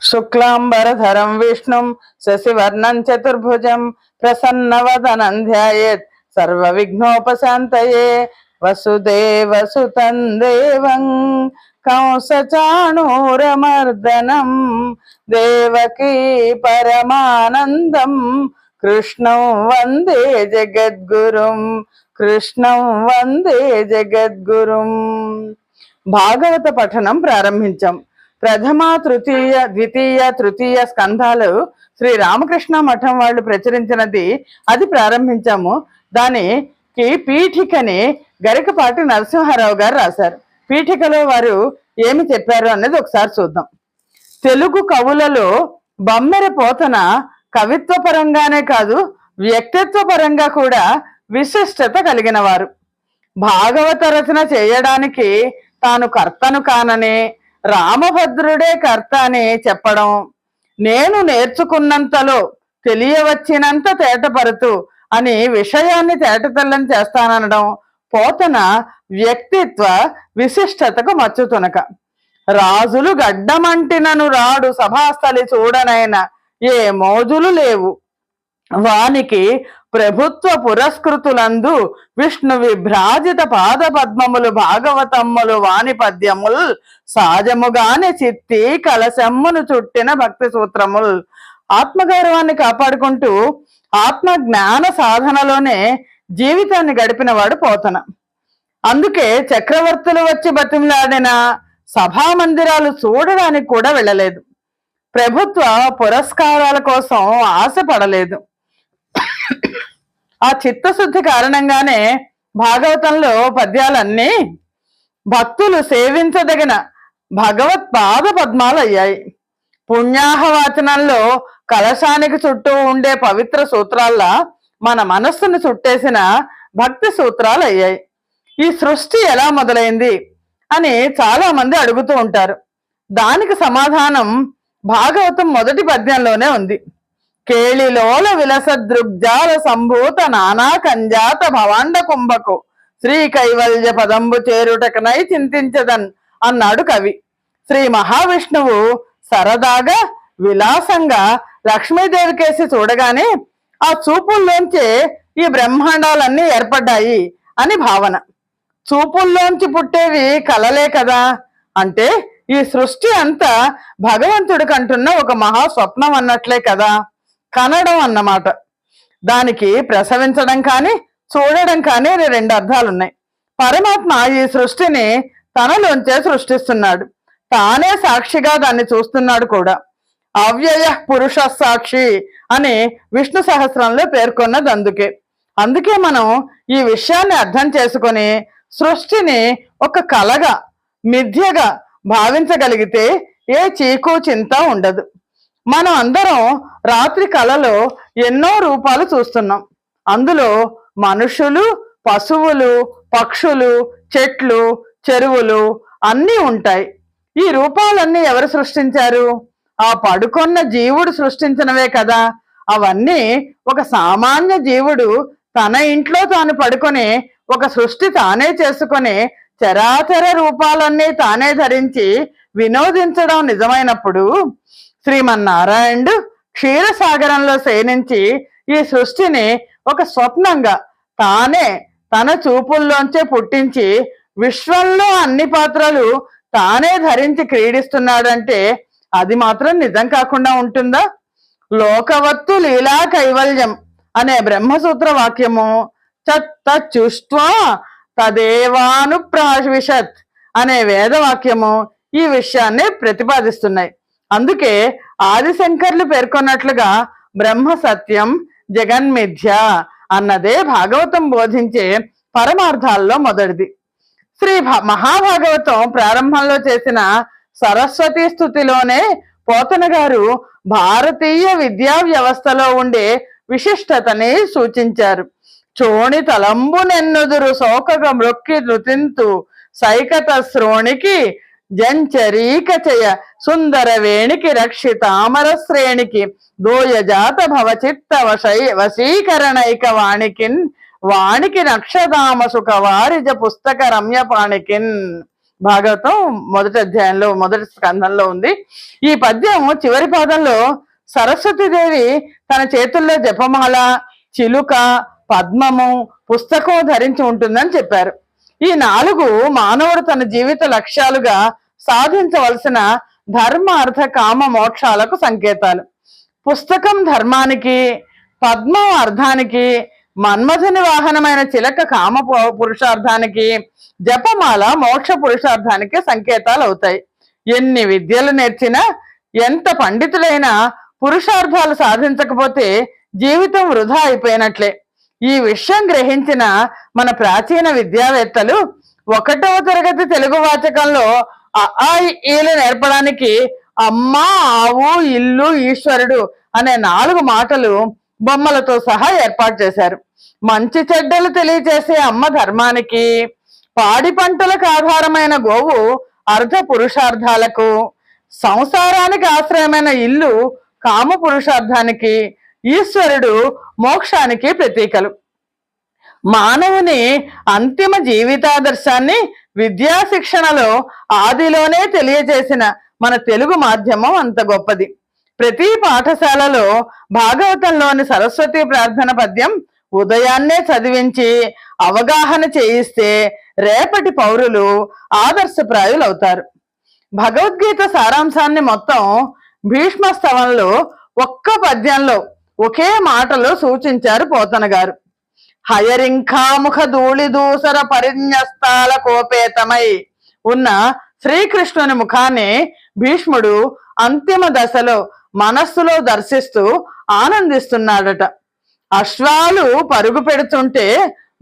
శుక్లాంబరధరం విష్ణుం శశివర్ణం చతుర్భుజం ప్రసన్నవదనం ధ్యాయేత్ సర్వవిఘ్నోపశాంతయే. వసుదేవసుతం దేవం కంసచాణూరమర్దనం దేవకీ పరమానందం కృష్ణం వందే జగద్గురుం. కృష్ణం వందే జగద్గురుం. భాగవత పఠనం ప్రారంభించాం. ప్రథమ, తృతీయ, ద్వితీయ, తృతీయ స్కంధాలు శ్రీ రామకృష్ణ మఠం వాళ్ళు ప్రచురించినది, అది ప్రారంభించాము. దానికి పీఠికని గరికపాటి నరసింహారావు గారు రాశారు. పీఠికలో వారు ఏమి చెప్పారు అన్నది ఒకసారి చూద్దాం. తెలుగు కవులలో బమ్మెర పోతన కవిత్వ పరంగానే కాదు, వ్యక్తిత్వ పరంగా కూడా విశిష్టత కలిగిన వారు. భాగవత రచన చేయడానికి తాను కర్తను కానని, రామభద్రుడే కర్త అని చెప్పడం, నేను నేర్చుకున్నంతలో తెలియవచ్చినంత తేటపరుతూ అని విషయాన్ని తేటతెల్లం చేస్తాననడం పోతన వ్యక్తిత్వ విశిష్టతకు మచ్చుతునక. రాజులు గడ్డమంటినను రాడు సభాస్థలి చూడనైన ఏ మోజులు లేవు వానికి ప్రభుత్వ పురస్కృతులందు విష్ణు విభ్రాజిత పాద పద్మములు భాగవతమ్ములు వాణి పద్యముల్ సహజముగానే చిత్తి కలశమ్మును చుట్టిన భక్తి సూత్రముల్. ఆత్మగౌరవాన్ని కాపాడుకుంటూ ఆత్మ జ్ఞాన సాధనలోనే జీవితాన్ని గడిపిన వాడు పోతన. అందుకే చక్రవర్తులు వచ్చి బతిమలాడిన సభా మందిరాలు చూడడానికి కూడా వెళ్ళలేదు. ప్రభుత్వ పురస్కారాల కోసం ఆశపడలేదు. ఆ చిత్తశుద్ధి కారణంగానే భాగవతంలో పద్యాలన్నీ భక్తులు సేవించదగిన భగవత్పాద పద్మాలు అయ్యాయి. పుణ్యాహవాచనంలో కలశానికి చుట్టూ ఉండే పవిత్ర సూత్రాల్లా మన మనస్సును చుట్టేసిన భక్తి సూత్రాలు అయ్యాయి. ఈ సృష్టి ఎలా మొదలైంది అని చాలా మంది అడుగుతూ ఉంటారు. దానికి సమాధానం భాగవతం మొదటి పద్యంలోనే ఉంది. కేళిలోల విలస దృగ్జాల సంభూత నానా కంజాత భవాండ కుంభకు శ్రీ కైవల్య పదంబు చేరుటకనై చింతించదన్ అన్నాడు కవి. శ్రీ మహావిష్ణువు సరదాగా విలాసంగా లక్ష్మీదేవి కేసి చూడగానే ఆ చూపుల్లోంచే ఈ బ్రహ్మాండాలన్నీ ఏర్పడ్డాయి అని భావన. చూపుల్లోంచి పుట్టేవి కలలే కదా, అంటే ఈ సృష్టి అంతా భగవంతుడికి అంటున్న ఒక మహా స్వప్నం అన్నట్లే కదా, కనడం అన్నమాట. దానికి ప్రసవించడం కానీ చూడడం కానీ రెండు అర్థాలున్నాయి. పరమాత్మ ఈ సృష్టిని తనలోంచే సృష్టిస్తున్నాడు, తానే సాక్షిగా దాన్ని చూస్తున్నాడు కూడా. అవ్యయ పురుష సాక్షి అని విష్ణు సహస్రంలో పేర్కొన్నది అందుకే మనం ఈ విషయాన్ని అర్థం చేసుకొని సృష్టిని ఒక కలగా, మిథ్యగా భావించగలిగితే ఏ చీకు చింత ఉండదు. మనం అందరం రాత్రి కలలో ఎన్నో రూపాలు చూస్తున్నాం. అందులో మనుషులు, పశువులు, పక్షులు, చెట్లు, చెరువులు అన్నీ ఉంటాయి. ఈ రూపాలన్నీ ఎవరు సృష్టించారు? ఆ పడుకొన్న జీవుడు సృష్టించినవే కదా. అవన్నీ ఒక సామాన్య జీవుడు తన ఇంట్లో తాను పడుకొని ఒక సృష్టి తానే చేసుకొని చరాచర రూపాలన్నీ తానే ధరించి వినోదించడం నిజమైనప్పుడు, శ్రీమన్నారాయణుడు క్షీరసాగరంలో శయనించి ఈ సృష్టిని ఒక స్వప్నంగా తానే తన చూపుల్లోంచే పుట్టించి విశ్వంలో అన్ని పాత్రలు తానే ధరించి క్రీడిస్తున్నాడంటే అది మాత్రం నిజం కాకుండా ఉంటుందా? లోకవత్తు లీలా కైవల్యం అనే బ్రహ్మసూత్ర వాక్యము, తచ్చుష్ట్వా తదేవానుప్రావిశత్ అనే వేదవాక్యము ఈ విషయాన్ని ప్రతిపాదిస్తున్నాయి. అందుకే ఆదిశంకర్లు పేర్కొన్నట్లుగా బ్రహ్మ సత్యం జగన్మిథ్య అన్నదే భాగవతం బోధించే పరమార్థాల్లో మొదటిది. శ్రీ మహాభాగవతం ప్రారంభంలో చేసిన సరస్వతీ స్థుతిలోనే పోతన గారు భారతీయ విద్యా వ్యవస్థలో ఉండే విశిష్టతని సూచించారు. చోణి తలంబునెన్నుదురు శోకగ మృక్కి నృతింతు సైకత శ్రోణికి జంచరీక చయ సుందర వేణికి రక్షితామర శ్రేణికి దోయజాత భవచిత్త వశీకరణైక వాణికి నక్షదామ సుఖ వారిజ పుస్తక రమ్యపాణికిన్ భాగవతం మొదటి అధ్యాయంలో మొదటి స్కంధంలో ఉంది. ఈ పద్యం చివరి పాదంలో సరస్వతీదేవి తన చేతుల్లో జపమాల, చిలుక, పద్మము, పుస్తకం ధరించి ఉంటుందని చెప్పారు. ఈ 4 మానవుడు తన జీవిత లక్ష్యాలుగా సాధించవలసిన ధర్మ, అర్థ, కామ, మోక్షాలకు సంకేతాలు. పుస్తకం ధర్మానికి, పద్మం అర్థానికి, మన్మథుని వాహనమైన చిలక కామ పురుషార్థానికి, జపమాల మోక్ష పురుషార్థానికి సంకేతాలు అవుతాయి. ఎన్ని విద్యలు నేర్చినా, ఎంత పండితులైనా పురుషార్థాలు సాధించకపోతే జీవితం వృధా అయిపోయినట్లే. ఈ విషయం గ్రహించిన మన ప్రాచీన విద్యావేత్తలు 1వ తరగతి తెలుగు వాచకంలో ఈలు నేర్పడానికి అమ్మ, ఆవు, ఇల్లు, ఈశ్వరుడు అనే 4 మాటలు బొమ్మలతో సహా ఏర్పాటు చేశారు. మంచి చెడ్డలు తెలియజేసే అమ్మ ధర్మానికి, పాడి పంటలకు ఆధారమైన గోవు అర్ధ పురుషార్థాలకు, సంసారానికి ఆశ్రయమైన ఇల్లు కామ పురుషార్థానికి, ఈశ్వరుడు మోక్షానికి ప్రతీకలు. మానవుని అంతిమ జీవితాదర్శాన్ని విద్యా శిక్షణలో ఆదిలోనే తెలియజేసిన మన తెలుగు మాధ్యమం అంత గొప్పది. ప్రతి పాఠశాలలో భాగవతంలోని సరస్వతి ప్రార్థన పద్యం ఉదయాన్నే చదివించి అవగాహన చేయిస్తే రేపటి పౌరులు ఆదర్శప్రాయులు అవుతారు. భగవద్గీత సారాంశాన్ని మొత్తం భీష్మస్తవంలో ఒక్క పద్యంలో ఒకే మాటలో సూచించారు పోతన గారు. హయరింఖాముఖ ధూళి దూసర పరిన్యస్తాల కోపేతమై ఉన్న శ్రీకృష్ణుని ముఖాన్ని భీష్ముడు అంతిమ దశలో మనస్సులో దర్శిస్తూ ఆనందిస్తున్నాడట. అశ్వాలు పరుగు పెడుతుంటే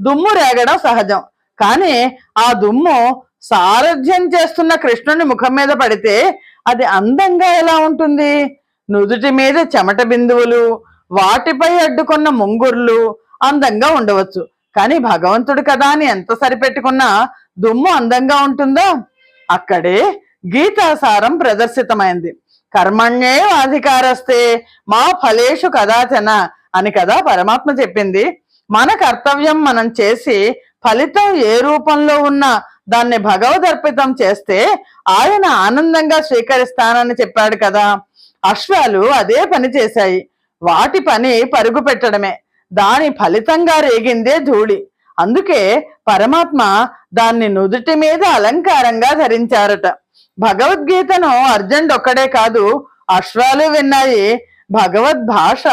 దుమ్ము రేగడం సహజం, కానీ ఆ దుమ్ము సారథ్యం చేస్తున్న కృష్ణుని ముఖం మీద పడితే అది అందంగా ఎలా ఉంటుంది? నుదుటి మీద చెమట బిందువులు, వాటిపై అడ్డుకున్న ముంగుర్లు అందంగా ఉండవచ్చు, కానీ భగవంతుడు కదా అని ఎంత సరిపెట్టుకున్నా దుమ్ము అందంగా ఉంటుందా? అక్కడే గీతాసారం ప్రదర్శితమైంది. కర్మణ్యే అధికారస్తే మా ఫలేషు కదాచన అని కదా పరమాత్మ చెప్పింది. మన కర్తవ్యం మనం చేసి ఫలితం ఏ రూపంలో ఉన్నా దాన్ని భగవదర్పితం చేస్తే ఆయన ఆనందంగా స్వీకరిస్తానని చెప్పాడు కదా. అశ్వాలు అదే పని చేశాయి. వాటి పని పరుగు పెట్టడమే, దాని ఫలితంగా రేగిందే ధూళి. అందుకే పరమాత్మ దాన్ని నుదుటి మీద అలంకారంగా ధరించారట. భగవద్గీతను అర్జునుడు ఒక్కడే కాదు, అశ్వాలు విన్నాయి. భగవద్ భాష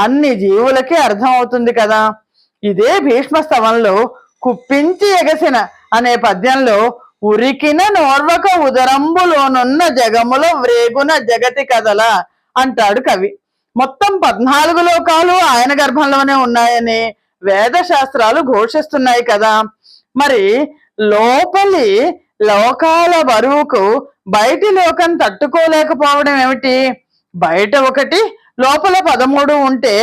అన్ని జీవులకే అర్థం అవుతుంది కదా. ఇదే భీష్మస్తవంలో కుప్పించి ఎగసిన అనే పద్యంలో ఉరికిన నోర్వక ఉదరంబులోనున్న జగముల వ్రేగున జగతి కదల అంటాడు కవి. మొత్తం 14 లోకాలు ఆయన గర్భంలోనే ఉన్నాయని వేద శాస్త్రాలు ఘోషిస్తున్నాయి కదా. మరి లోపలి లోకాల బరువుకు బయటి లోకం తట్టుకోలేకపోవడం ఏమిటి? బయట 1, లోపల 13 ఉంటే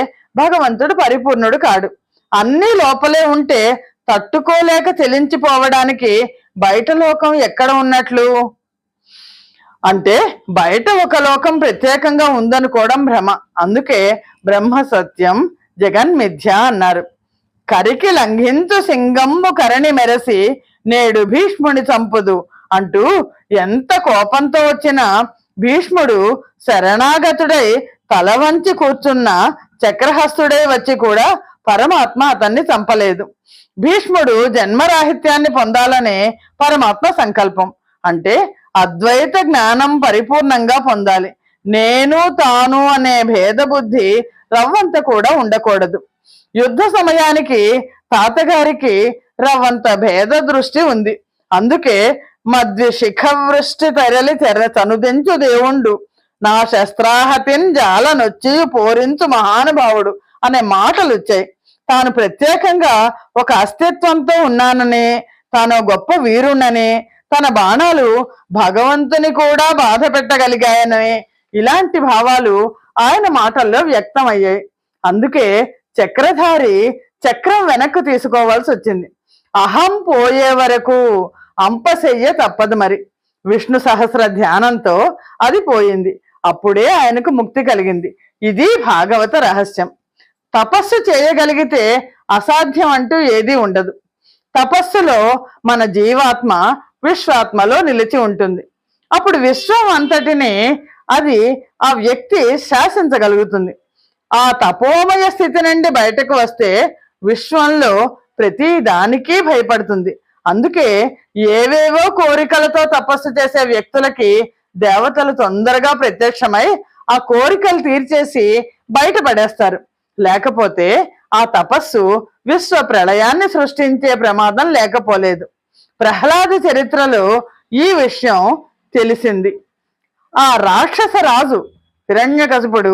భగవంతుడు పరిపూర్ణుడు కాడు. అన్ని లోపలే ఉంటే తట్టుకోలేక చెలించిపోవడానికి బయట లోకం ఎక్కడ ఉన్నట్లు? అంటే బయట ఒక లోకం ప్రత్యేకంగా ఉందనుకోవడం భ్రమ. అందుకే బ్రహ్మ సత్యం జగన్మిథ్య అన్నారు. కరికి లంఘించు సింగంబు కరణి మెరసి నేడు భీష్ముని చంపుదు అంటూ ఎంత కోపంతో వచ్చిన భీష్ముడు శరణాగతుడై తల వంచి కూర్చున్న చక్రహస్తుడై వచ్చి కూడా పరమాత్మ అతన్ని చంపలేదు. భీష్ముడు జన్మరాహిత్యాన్ని పొందాలనే పరమాత్మ సంకల్పం. అంటే అద్వైత జ్ఞానం పరిపూర్ణంగా పొందాలి. నేను తాను అనే భేద బుద్ధి రవ్వంత కూడా ఉండకూడదు. యుద్ధ సమయానికి తాతగారికి రవ్వంత భేద దృష్టి ఉంది. అందుకే మధ్య శిఖవృష్టి తెరలి తనుదించు దేవుండు నా శస్త్రాహతిన్ జాలనొచ్చి పోరించు మహానుభావుడు అనే మాటలు వచ్చాయి. తాను ప్రత్యేకంగా ఒక అస్తిత్వంతో ఉన్నానని, తాను గొప్ప వీరుణ్ణని, తన బాణాలు భగవంతుని కూడా బాధ పెట్టగలిగాయని ఇలాంటి భావాలు ఆయన మాటల్లో వ్యక్తమయ్యాయి. అందుకే చక్రధారి చక్రం వెనక్కు తీసుకోవాల్సి వచ్చింది. అహం పోయే వరకు అంపశయ్య తప్పదు. మరి విష్ణు సహస్ర ధ్యానంతో అది పోయింది. అప్పుడే ఆయనకు ముక్తి కలిగింది. ఇది భాగవత రహస్యం. తపస్సు చేయగలిగితే అసాధ్యం అంటూ ఏదీ ఉండదు. తపస్సులో మన జీవాత్మ విశ్వాత్మలో నిలిచి ఉంటుంది. అప్పుడు విశ్వం అంతటిని అది ఆ వ్యక్తి శాసించగలుగుతుంది. ఆ తపోమయ స్థితి నుండి బయటకు వస్తే విశ్వంలో ప్రతి దానికి భయపడుతుంది. అందుకే ఏవేవో కోరికలతో తపస్సు చేసే వ్యక్తులకి దేవతలు తొందరగా ప్రత్యక్షమై ఆ కోరికలు తీర్చేసి బయటపడేస్తారు. లేకపోతే ఆ తపస్సు విశ్వ ప్రళయాన్ని సృష్టించే ప్రమాదం లేకపోలేదు. ప్రహ్లాద చరిత్రలో ఈ విషయం తెలిసింది. ఆ రాక్షస రాజు హిరణ్యకశిపుడు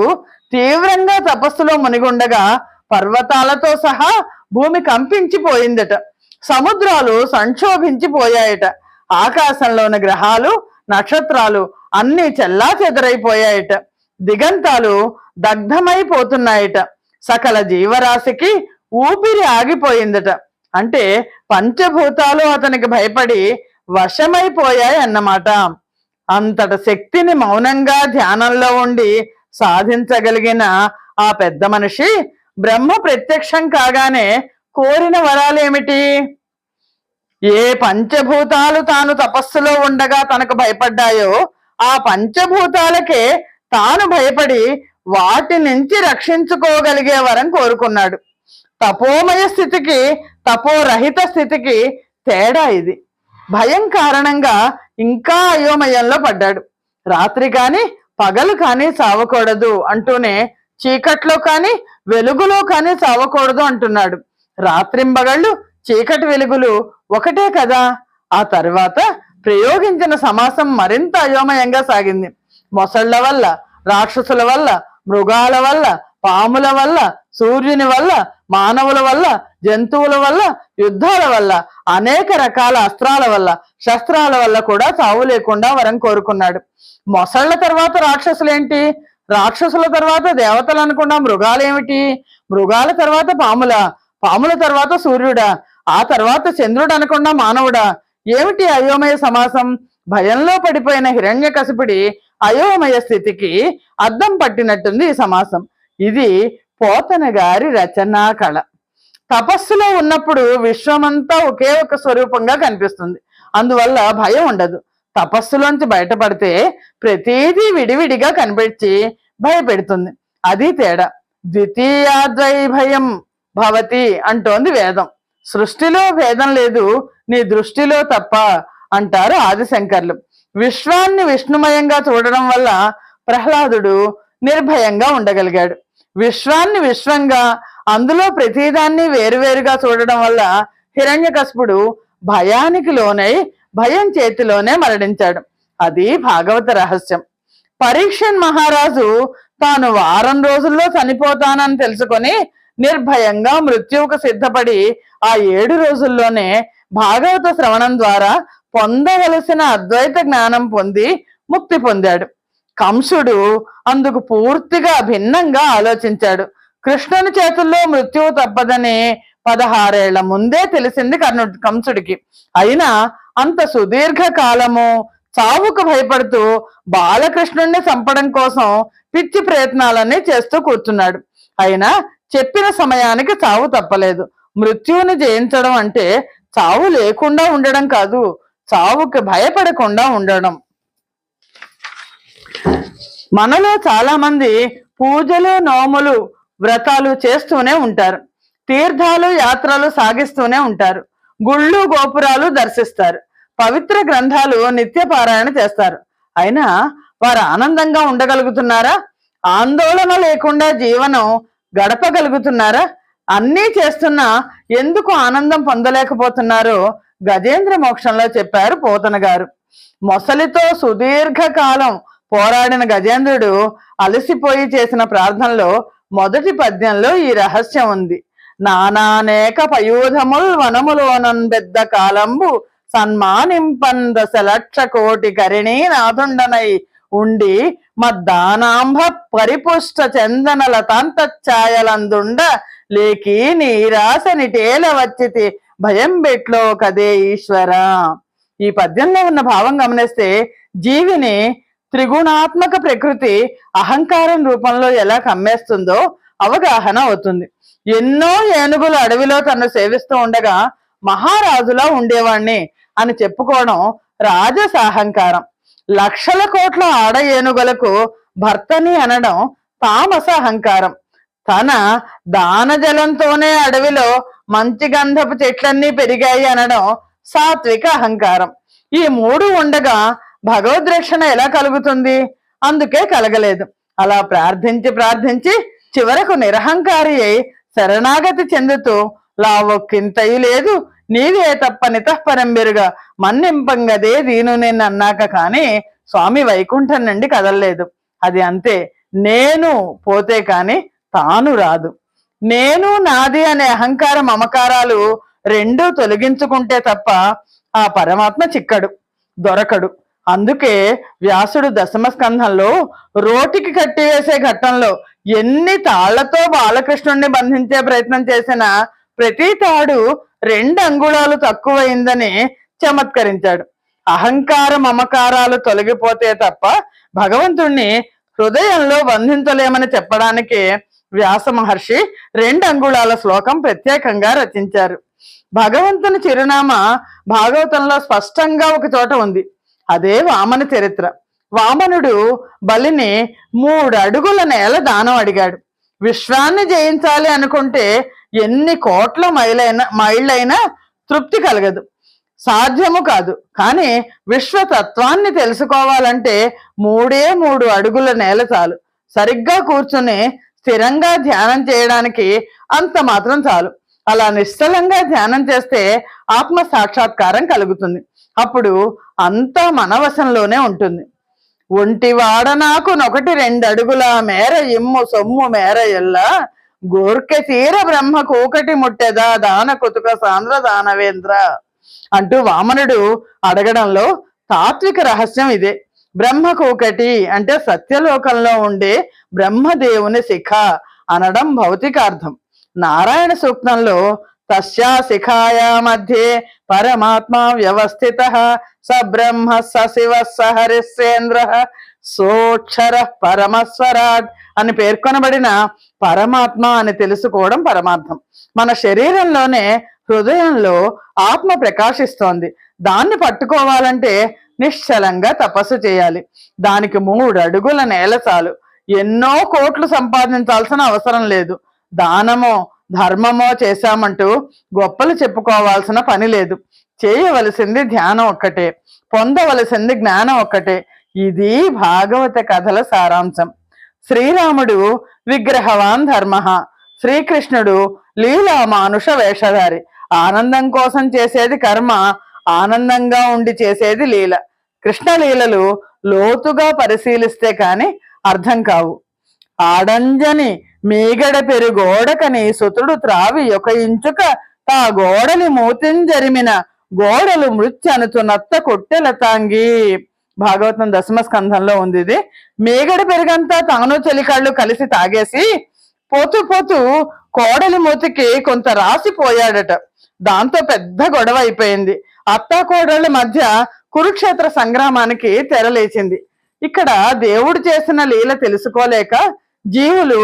తీవ్రంగా తపస్సులో మునిగుండగా పర్వతాలతో సహా భూమి కంపించిపోయిందట. సముద్రాలు సంక్షోభించిపోయాయట. ఆకాశంలోని గ్రహాలు నక్షత్రాలు అన్ని చెల్లా చెదరైపోయాయట. దిగంతాలు దగ్ధమైపోతున్నాయట. సకల జీవరాశికి ఊపిరి ఆగిపోయిందట. అంటే పంచభూతాలు అతనికి భయపడి వశమైపోయాయి అన్నమాట. అంతట శక్తిని మౌనంగా ధ్యానంలో ఉండి సాధించగలిగిన ఆ పెద్ద మనిషి బ్రహ్మ ప్రత్యక్షం కాగానే కోరిన వరాలేమిటి? ఏ పంచభూతాలు తాను తపస్సులో ఉండగా తనకు భయపడ్డాయో ఆ పంచభూతాలకే తాను భయపడి వాటి నుంచి రక్షించుకోగలిగే వరం కోరుకున్నాడు. తపోమయ స్థితికి తపోరహిత స్థితికి తేడా ఇది. భయం కారణంగా ఇంకా అయోమయంలో పడ్డాడు. రాత్రి కాని పగలు కాని చావకూడదు అంటూనే చీకట్లో కాని వెలుగులో కాని చావకూడదు అంటున్నాడు. రాత్రింబగళ్ళు చీకటి వెలుగులు ఒకటే కదా. ఆ తర్వాత ప్రయోగించిన సమాసం మరింత అయోమయంగా సాగింది. మొసళ్ల వల్ల, రాక్షసుల వల్ల, మృగాల వల్ల, పాముల వల్ల, సూర్యుని వల్ల, మానవుల వల్ల, జంతువుల వల్ల, యుద్ధాల వల్ల, అనేక రకాల అస్త్రాల వల్ల, శస్త్రాల వల్ల కూడా చావు లేకుండా వరం కోరుకున్నాడు. మొసళ్ల తర్వాత రాక్షసులేంటి? రాక్షసుల తర్వాత దేవతలు అనుకున్న మృగాలేమిటి? మృగాల తర్వాత పాముల, పాముల తర్వాత సూర్యుడా, ఆ తర్వాత చంద్రుడు అనుకున్న మానవుడా? ఏమిటి అయోమయ సమాసం? భయంలో పడిపోయిన హిరణ్యకశిపుడి అయోమయ స్థితికి అద్దం పట్టినట్టుంది ఈ సమాసం. ఇది పోతన గారి రచనా కళ. తపస్సులో ఉన్నప్పుడు విశ్వమంతా ఒకే ఒక స్వరూపంగా కనిపిస్తుంది. అందువల్ల భయం ఉండదు. తపస్సులోంచి బయటపడితే ప్రతిదీ విడివిడిగా కనిపించి భయపెడుతుంది. అది తేడా. ద్వితీయాద్వై భయం భవతి అంటోంది వేదం. సృష్టిలో భేదం లేదు, నీ దృష్టిలో తప్ప అంటారు ఆదిశంకర్లు. విశ్వాన్ని విష్ణుమయంగా చూడడం వల్ల ప్రహ్లాదుడు నిర్భయంగా ఉండగలిగాడు. విశ్వాన్ని విశ్వంగా, అందులో ప్రతిదాన్ని వేరువేరుగా చూడడం వల్ల హిరణ్యకశిపుడు భయానికి లోనై భయం చేతిలోనే మరణించాడు. అది భాగవత రహస్యం. పరీక్షన్ మహారాజు తాను వారం రోజుల్లో చనిపోతానని తెలుసుకొని నిర్భయంగా మృత్యువుకు సిద్ధపడి ఆ 7 రోజుల్లోనే భాగవత శ్రవణం ద్వారా పొందవలసిన అద్వైత జ్ఞానం పొంది ముక్తి పొందాడు. కంసుడు అందుకు పూర్తిగా భిన్నంగా ఆలోచించాడు. కృష్ణుని చేతుల్లో మృత్యువు తప్పదని 16 ఏళ్ల ముందే తెలిసింది కంసుడికి. అయినా అంత సుదీర్ఘ కాలము చావుకు భయపడుతూ బాలకృష్ణుణ్ణి చంపడం కోసం పిచ్చి ప్రయత్నాలన్నీ చేస్తూ కూర్చున్నాడు. అయినా చెప్పిన సమయానికి చావు తప్పలేదు. మృత్యువుని జయించడం అంటే చావు లేకుండా ఉండడం కాదు, చావుకి భయపడకుండా ఉండడం. మనలో చాలా మంది పూజలు, నోములు, వ్రతాలు చేస్తూనే ఉంటారు. తీర్థాలు, యాత్రలు సాగిస్తూనే ఉంటారు. గుళ్ళు, గోపురాలు దర్శిస్తారు. పవిత్ర గ్రంథాలు నిత్య పారాయణ చేస్తారు. అయినా వారు ఆనందంగా ఉండగలుగుతున్నారా? ఆందోళన లేకుండా జీవనం గడపగలుగుతున్నారా? అన్నీ చేస్తున్నా ఎందుకు ఆనందం పొందలేకపోతున్నారో గజేంద్ర మోక్షంలో చెప్పారు పోతన గారు. మొసలితో సుదీర్ఘకాలం పోరాడిన గజేంద్రుడు అలసిపోయి చేసిన ప్రార్థనలో మొదటి పద్యంలో ఈ రహస్యం ఉంది. నానానేక పయూధముల్ వనములోనన్ పెద్ద కాలంబు సన్మానింపన్ 10,00,000 కోటి కరిణీ నాథుండనై ఉండి మద్దానాంభ పరిపుష్ట చందన లతాంతఛాయలందుండ లేకి నీరాశ నిటేల వచ్చితి భయం బెట్లో కదే ఈశ్వర. ఈ పద్యంలో ఉన్న భావం గమనిస్తే జీవిని త్రిగుణాత్మక ప్రకృతి అహంకారం రూపంలో ఎలా కమ్మేస్తుందో అవగాహన అవుతుంది. ఎన్నో ఏనుగులు అడవిలో తను సేవిస్తూ ఉండగా మహారాజులా ఉండేవాణ్ణి, అని చెప్పుకోవడం రాజస అహంకారం. లక్షల కోట్ల ఆడ ఏనుగులకు భర్తని అనడం తామస అహంకారం. తన దానజలంతోనే అడవిలో మంచి గంధపు చెట్లన్నీ పెరిగాయి అనడం సాత్విక అహంకారం. ఈ మూడు ఉండగా భగవద్రక్షణ ఎలా కలుగుతుంది? అందుకే కలగలేదు. అలా ప్రార్థించి ప్రార్థించి చివరకు నిరహంకారి అయి శరణాగతి చెందుతూ లావొక్కింతయు లేదు నీవే తప్ప నితఃపరంబెరుగా మన్నింపంగదే దీను నేను అన్నాక కానీ స్వామి వైకుంఠం నుండి కదలలేదు. అది అంతే. నేను పోతే కాని తాను రాదు. నేను నాది అనే అహంకార మమకారాలు రెండూ తొలగించుకుంటే తప్ప ఆ పరమాత్మ చిక్కడు, దొరకడు. అందుకే వ్యాసుడు దశమ స్కంధంలో రోటికి కట్టివేసే ఘట్టంలో ఎన్ని తాళ్లతో బాలకృష్ణుణ్ణి బంధించే ప్రయత్నం చేసినా ప్రతి తాడు 2 అంగుళాలు తక్కువైందని చమత్కరించాడు. అహంకార మమకారాలు తొలగిపోతే తప్ప భగవంతుణ్ణి హృదయంలో బంధించలేమని చెప్పడానికి వ్యాస మహర్షి 2 అంగుళాల శ్లోకం ప్రత్యేకంగా రచించారు. భగవంతుని చిరునామా భాగవతంలో స్పష్టంగా ఒక చోట ఉంది. అదే వామన చరిత్ర. వామనుడు బలిని 3 అడుగుల నేల దానం అడిగాడు. విశ్వాన్ని జయించాలి అనుకుంటే ఎన్ని కోట్ల మైళ్ళైనా తృప్తి కలగదు, సాధ్యము కాదు. కానీ విశ్వతత్వాన్ని తెలుసుకోవాలంటే 3 అడుగుల నేల చాలు. సరిగ్గా కూర్చుని స్థిరంగా ధ్యానం చేయడానికి అంత మాత్రం చాలు. అలా నిశ్చలంగా ధ్యానం చేస్తే ఆత్మ సాక్షాత్కారం కలుగుతుంది. అప్పుడు అంతా మన వశంలోనే ఉంటుంది. ఒంటివాడ నాకు 1-2 అడుగుల మేర ఇమ్ము సొమ్ము మేర ఎల్లా గోర్కె తీర బ్రహ్మ కూకటి ముట్టెదా దాన కుతుక సాంద్ర దానవేంద్ర అంటూ వామనుడు అడగడంలో తాత్విక రహస్యం ఇదే. బ్రహ్మ కూకటి అంటే సత్యలోకంలో ఉండే బ్రహ్మదేవుని శిఖ అనడం భౌతికార్థం. నారాయణ సూక్తంలో తస్యా శిఖాయా మధ్యే పరమాత్మ వ్యవస్థిత స బ్రహ్మ స శివ స హరిశ్చేంద్ర సోక్షర పరమస్వరాట్ అని పేర్కొనబడిన పరమాత్మ అని తెలుసుకోవడం పరమార్థం. మన శరీరంలోనే హృదయంలో ఆత్మ ప్రకాశిస్తోంది. దాన్ని పట్టుకోవాలంటే నిశ్చలంగా తపస్సు చేయాలి. దానికి 3 అడుగుల నేల చాలు. ఎన్నో కోట్లు సంపాదించాల్సిన అవసరం లేదు. దానమో ధర్మమో చేశామంటూ గొప్పలు చెప్పుకోవాల్సిన పని లేదు. చేయవలసింది ధ్యానం ఒక్కటే, పొందవలసింది జ్ఞానం ఒక్కటే. ఇది భాగవత కథల సారాంశం. శ్రీరాముడు విగ్రహవాన్ ధర్మ, శ్రీకృష్ణుడు లీలా మానుష వేషధారి. ఆనందం కోసం చేసేది కర్మ, ఆనందంగా ఉండి చేసేది లీల. కృష్ణలీలలు లోతుగా పరిశీలిస్తే కాని అర్థం కావు. ఆడంజని మీగడ పెరుగోడకని సుతుడు త్రావి 1 ఇంచుక తా గోడలి మూతింజరిమిన గోడలు మృత్యనుచు నత్త కొట్టెల తాంగి. భాగవతం దశమ స్కంధంలో ఉంది ఇది. మీగడ పెరుగంతా తాను చెలికాళ్ళు కలిసి తాగేసి పోతూ పోతూ కోడలి మూతికి కొంత రాసిపోయాడట. దాంతో పెద్ద గొడవ అయిపోయింది. అత్తా కోడళ్ళ మధ్య కురుక్షేత్ర సంగ్రామానికి తెరలేచింది. ఇక్కడ దేవుడు చేసిన లీల తెలుసుకోలేక జీవులు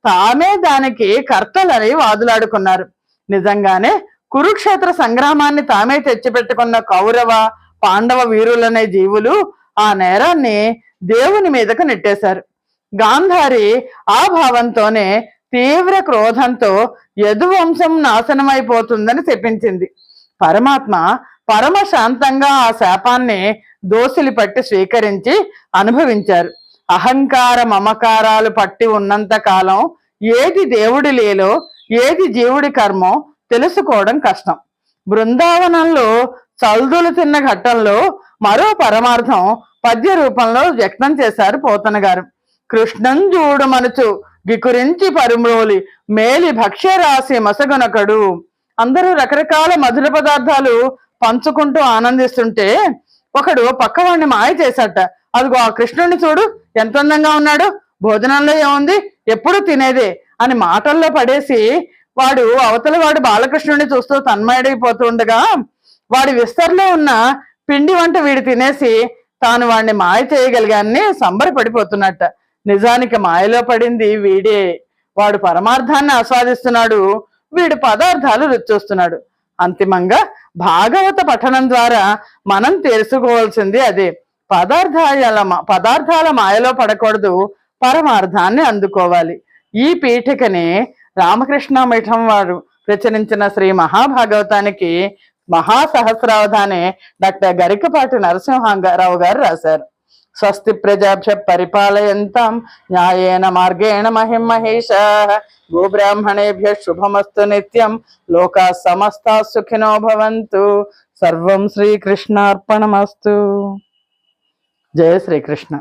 తామే దానికి కర్తలని వాదులాడుకున్నారు. నిజంగానే కురుక్షేత్ర సంగ్రామాన్ని తామే తెచ్చిపెట్టుకున్న కౌరవ పాండవ వీరులనే జీవులు ఆ నేరాన్ని దేవుని మీదకు నెట్టేశారు. గాంధారి ఆ భావంతోనే తీవ్ర క్రోధంతో యదువంశం నాశనమైపోతుందని చెప్పించింది. పరమాత్మ పరమ శాంతంగా ఆ శాపాన్ని దోసిలి పట్టి స్వీకరించి అనుభవించారు. అహంకార మమకారాలు పట్టి ఉన్నంత కాలం ఏది దేవుడి లీలో ఏది జీవుడి కర్మో తెలుసుకోవడం కష్టం. బృందావనంలో చల్దులు తిన్న ఘట్టంలో మరో పరమార్థం పద్య రూపంలో వ్యక్తం చేశారు పోతన గారు. కృష్ణం చూడు మనుచు గికురించి పరుమ్రోలి మేలి భక్ష్యరాశి మసగునకడు. అందరూ రకరకాల మధుర పదార్థాలు పంచుకుంటూ ఆనందిస్తుంటే ఒకడు పక్కవాడిని మాయ చేశాట. అదిగో ఆ కృష్ణుడిని చూడు ఎంత అందంగా ఉన్నాడు, భోజనంలో ఏముంది, ఎప్పుడు తినేదే అని మాటల్లో పడేసి వాడు అవతల వాడు బాలకృష్ణుడిని చూస్తూ తన్మయుడైపోతూ ఉండగా వాడి విస్తరలో ఉన్న పిండి వంట వీడు తినేసి తాను వాడిని మాయ చేయగలిగాన్ని సంబరపడిపోతున్నట్ట. నిజానికి మాయలో పడింది వీడే. వాడు పరమార్థాన్ని ఆస్వాదిస్తున్నాడు, వీడు పదార్థాలు రుచి చూస్తున్నాడు. అంతిమంగా భాగవత పఠనం ద్వారా మనం తెలుసుకోవాల్సింది అదే. పదార్థాల మాయలో పడకూడదు, పరమార్థాన్ని అందుకోవాలి. ఈ పీఠికని రామకృష్ణ మిఠం వారు రచనించిన శ్రీ మహాభాగవతానికి మహాసహస్రావధాని డాక్టర్ గరికపాటి నరసింహారావు గారు రాశారు. స్వస్తి ప్రజాభ్య పరిపాలయంతాం న్యాయేన మార్గేణ మహిమహేషాః గోబ్రాహ్మణేభ్య శుభమస్తు నిత్యం లోకా సమస్తా సుఖినో భవంతు. సర్వం శ్రీకృష్ణార్పణమస్తు. జయ శ్రీకృష్ణ.